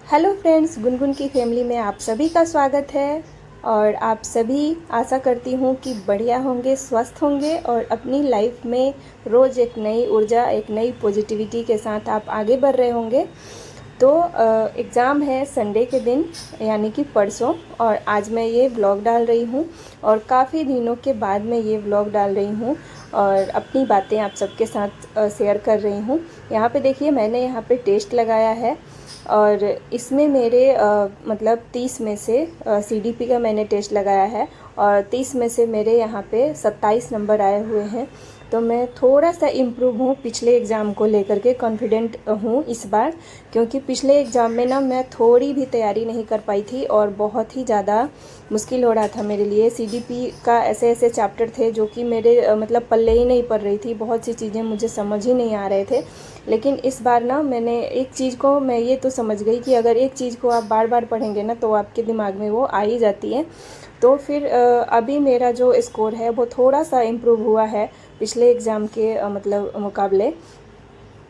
Hello friends, Gungun की family में आप सभी का स्वागत है। और आप सभी आशा करती हूँ कि बढ़िया होंगे, स्वस्थ होंगे और अपनी लाइफ में रोज़ एक नई ऊर्जा, एक नई पॉजिटिविटी के साथ आप आगे बढ़ रहे होंगे। तो एग्ज़ाम है संडे के दिन, यानी कि परसों, और आज मैं ये व्लॉग डाल रही हूँ और काफ़ी दिनों के बाद मैं ये व्लॉग डाल रही हूँ और अपनी बातें आप सबके साथ शेयर कर रही हूँ। यहाँ पे देखिए, मैंने यहाँ पे टेस्ट लगाया है और इसमें मेरे मतलब 30 में से सीडीपी का मैंने टेस्ट लगाया है और 30 में से मेरे यहाँ पे 27 नंबर आए हुए हैं। तो मैं थोड़ा सा इम्प्रूव हूँ, पिछले एग्ज़ाम को लेकर के कॉन्फिडेंट हूँ इस बार, क्योंकि पिछले एग्ज़ाम में ना मैं थोड़ी भी तैयारी नहीं कर पाई थी और बहुत ही ज़्यादा मुश्किल हो रहा था मेरे लिए। सीडीपी का ऐसे ऐसे चैप्टर थे जो कि मेरे मतलब पल्ले ही नहीं पड़ रही थी, बहुत सी चीज़ें मुझे समझ ही नहीं आ रहे थे। लेकिन इस बार ना मैंने एक चीज़ को मैं ये तो समझ गई कि अगर एक चीज़ को आप बार बार पढ़ेंगे ना तो आपके दिमाग में वो आ ही जाती है। तो फिर अभी मेरा जो स्कोर है वो थोड़ा सा इम्प्रूव हुआ है पिछले एग्ज़ाम के मतलब मुकाबले।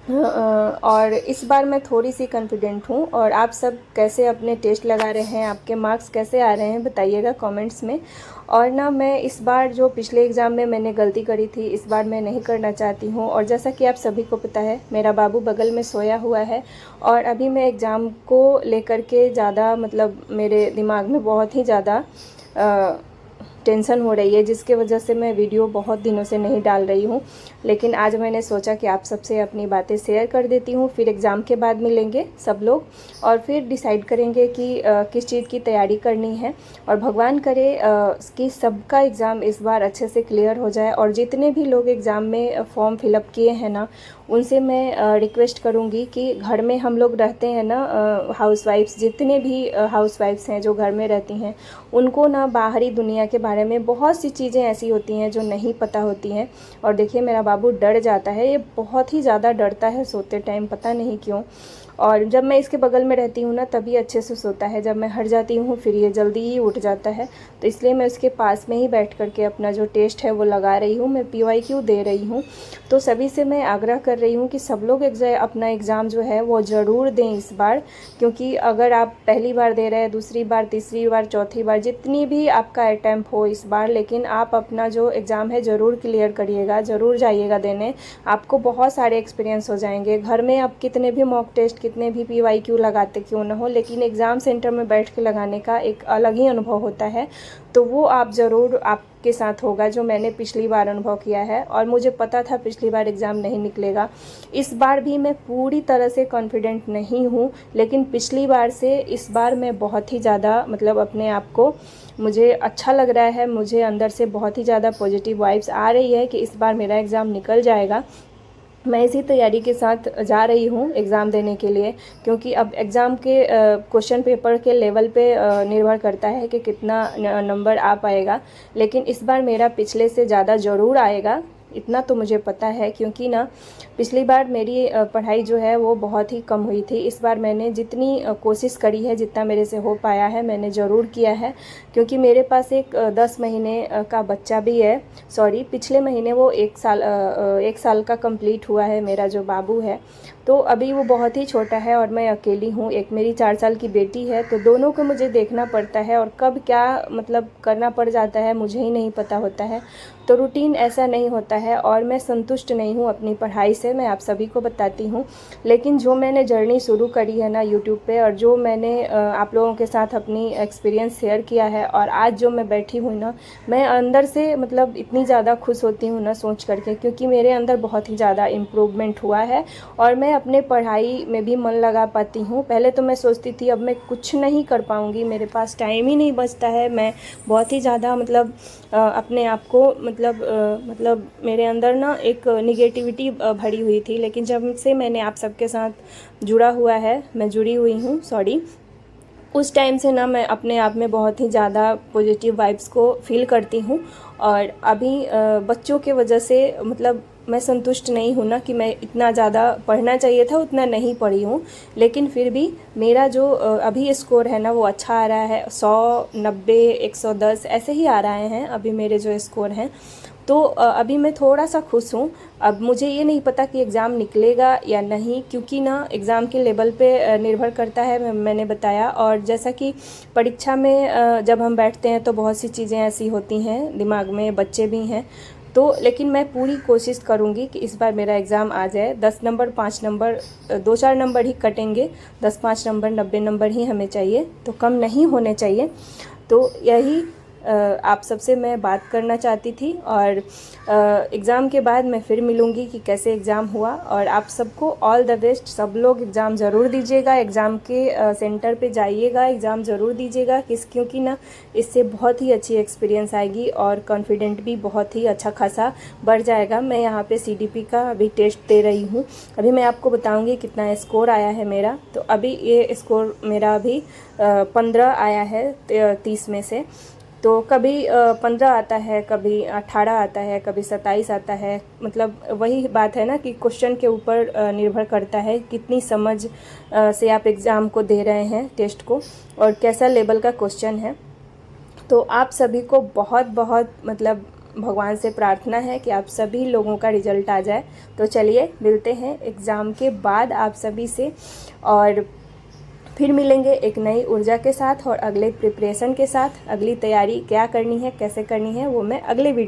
और इस बार मैं थोड़ी सी कॉन्फिडेंट हूँ। और आप सब कैसे अपने टेस्ट लगा रहे हैं, आपके मार्क्स कैसे आ रहे हैं, बताइएगा कमेंट्स में। और ना मैं इस बार जो पिछले एग्ज़ाम में मैंने गलती करी थी, इस बार मैं नहीं करना चाहती हूँ। और जैसा कि आप सभी को पता है, मेरा बाबू बगल में सोया हुआ है और अभी मैं एग्ज़ाम को लेकर के ज़्यादा मतलब मेरे दिमाग में बहुत ही ज़्यादा टेंशन हो रही है, जिसके वजह से मैं वीडियो बहुत दिनों से नहीं डाल रही हूँ। लेकिन आज मैंने सोचा कि आप सबसे अपनी बातें शेयर कर देती हूँ। फिर एग्ज़ाम के बाद मिलेंगे सब लोग और फिर डिसाइड करेंगे कि किस चीज़ की तैयारी करनी है। और भगवान करे कि सबका एग्ज़ाम इस बार अच्छे से क्लियर हो जाए। और जितने भी लोग एग्ज़ाम में फॉर्म फिलअप किए हैं ना, उनसे मैं रिक्वेस्ट करूँगी कि घर में हम लोग रहते हैं ना, हाउसवाइफ्स, जितने भी हाउसवाइफ्स हैं जो घर में रहती हैं, उनको ना बाहरी दुनिया के बारे में बहुत सी चीज़ें ऐसी होती हैं जो नहीं पता होती हैं। और देखिए, मेरा बाबू डर जाता है, ये बहुत ही ज़्यादा डरता है सोते टाइम, पता नहीं क्यों। और जब मैं इसके बगल में रहती हूँ ना तभी अच्छे से सोता है, जब मैं हट जाती हूँ फिर ये जल्दी ही उठ जाता है। तो इसलिए मैं उसके पास में ही बैठ करके अपना जो टेस्ट है वो लगा रही हूँ, मैं PYQ दे रही हूँ। तो सभी से मैं आग्रह कर रही हूँ कि सब लोग अपना एग्ज़ाम जो है वो ज़रूर दें इस बार। क्योंकि अगर आप पहली बार दे रहे हैं, दूसरी बार, तीसरी बार, चौथी बार, जितनी भी आपका अटैम्प्ट हो इस बार, लेकिन आप अपना जो एग्ज़ाम है ज़रूर क्लियर करिएगा, ज़रूर जाइएगा देने। आपको बहुत सारे एक्सपीरियंस हो जाएंगे। घर में आप कितने भी मॉक टेस्ट, कितने भी PYQ लगाते क्यों ना हो, लेकिन एग्ज़ाम सेंटर में बैठ के लगाने का एक अलग ही अनुभव होता है। तो वो आप ज़रूर आपके साथ होगा, जो मैंने पिछली बार अनुभव किया है। और मुझे पता था पिछली बार एग्ज़ाम नहीं निकलेगा। इस बार भी मैं पूरी तरह से कॉन्फिडेंट नहीं हूँ, लेकिन पिछली बार से इस बार मैं बहुत ही ज़्यादा मतलब अपने आप को, मुझे अच्छा लग रहा है, मुझे अंदर से बहुत ही ज़्यादा पॉजिटिव वाइब्स आ रही है कि इस बार मेरा एग्ज़ाम निकल जाएगा। मैं इसी तैयारी के साथ जा रही हूँ एग्ज़ाम देने के लिए, क्योंकि अब एग्ज़ाम के क्वेश्चन पेपर के लेवल पे निर्भर करता है कि कितना नंबर आ पाएगा। लेकिन इस बार मेरा पिछले से ज़्यादा ज़रूर आएगा, इतना तो मुझे पता है। क्योंकि ना पिछली बार मेरी पढ़ाई जो है वो बहुत ही कम हुई थी। इस बार मैंने जितनी कोशिश करी है, जितना मेरे से हो पाया है, मैंने ज़रूर किया है। क्योंकि मेरे पास एक 10 महीने का बच्चा भी है। सॉरी, पिछले महीने वो 1 साल का कंप्लीट हुआ है मेरा जो बाबू है। तो अभी वो बहुत ही छोटा है और मैं अकेली हूँ। एक मेरी 4 साल की बेटी है, तो दोनों को मुझे देखना पड़ता है और कब क्या मतलब करना पड़ जाता है मुझे ही नहीं पता होता है। तो रूटीन ऐसा नहीं होता है और मैं संतुष्ट नहीं हूँ अपनी पढ़ाई से, मैं आप सभी को बताती हूँ। लेकिन जो मैंने जर्नी शुरू करी है ना यूट्यूब पे, और जो मैंने आप लोगों के साथ अपनी एक्सपीरियंस शेयर किया है, और आज जो मैं बैठी हूँ ना, मैं अंदर से मतलब इतनी ज़्यादा खुश होती हूँ ना सोच करके, क्योंकि मेरे अंदर बहुत ही ज़्यादा इम्प्रूवमेंट हुआ है और मैं अपने पढ़ाई में भी मन लगा पाती हूँ। पहले तो मैं सोचती थी अब मैं कुछ नहीं कर पाऊँगी, मेरे पास टाइम ही नहीं बचता है। मैं बहुत ही ज़्यादा मतलब अपने आप को मतलब मेरे अंदर ना एक निगेटिविटी भरी हुई थी। लेकिन जब से मैंने आप सबके साथ जुड़ा हुआ है, मैं जुड़ी हुई हूँ, सॉरी, उस टाइम से ना मैं अपने आप में बहुत ही ज़्यादा पॉजिटिव वाइब्स को फील करती हूँ। और अभी बच्चों के वजह से मतलब मैं संतुष्ट नहीं हूँ ना, कि मैं इतना ज़्यादा पढ़ना चाहिए था उतना नहीं पढ़ी हूँ। लेकिन फिर भी मेरा जो अभी स्कोर है ना वो अच्छा आ रहा है। 100, 90, 110 ऐसे ही आ रहे हैं अभी मेरे जो स्कोर हैं। तो अभी मैं थोड़ा सा खुश हूँ। अब मुझे ये नहीं पता कि एग्ज़ाम निकलेगा या नहीं, क्योंकि ना एग्ज़ाम के लेवल पे निर्भर करता है, मैंने बताया। और जैसा कि परीक्षा में जब हम बैठते हैं तो बहुत सी चीज़ें ऐसी होती हैं दिमाग में, बच्चे भी हैं तो, लेकिन मैं पूरी कोशिश करूँगी कि इस बार मेरा एग्ज़ाम आ जाए। 10 नंबर 5 नंबर 2-4 नंबर ही कटेंगे, 10-5 नंबर 90 नंबर ही हमें चाहिए, तो कम नहीं होने चाहिए। तो यही आप सबसे मैं बात करना चाहती थी। और एग्ज़ाम के बाद मैं फिर मिलूँगी कि कैसे एग्ज़ाम हुआ। और आप सबको ऑल द बेस्ट। सब लोग एग्ज़ाम ज़रूर दीजिएगा, एग्ज़ाम के सेंटर पे जाइएगा, एग्ज़ाम ज़रूर दीजिएगा, क्योंकि ना इससे बहुत ही अच्छी एक्सपीरियंस आएगी और कॉन्फिडेंट भी बहुत ही अच्छा खासा बढ़ जाएगा। मैं यहाँ पे CDP का अभी टेस्ट दे रही हूँ। अभी मैं आपको बताऊँगी कितना स्कोर आया है मेरा। तो अभी ये स्कोर मेरा अभी 15 आया है 30 में से। तो कभी 15 आता है, कभी 18 आता है, कभी 27 आता है। मतलब वही बात है ना कि क्वेश्चन के ऊपर निर्भर करता है कितनी समझ से आप एग्ज़ाम को दे रहे हैं, टेस्ट को, और कैसा लेवल का क्वेश्चन है। तो आप सभी को बहुत बहुत मतलब भगवान से प्रार्थना है कि आप सभी लोगों का रिजल्ट आ जाए। तो चलिए मिलते हैं एग्ज़ाम के बाद आप सभी से, और फिर मिलेंगे एक नई ऊर्जा के साथ और अगले प्रिपरेशन के साथ। अगली तैयारी क्या करनी है, कैसे करनी है, वो मैं अगले वीडियो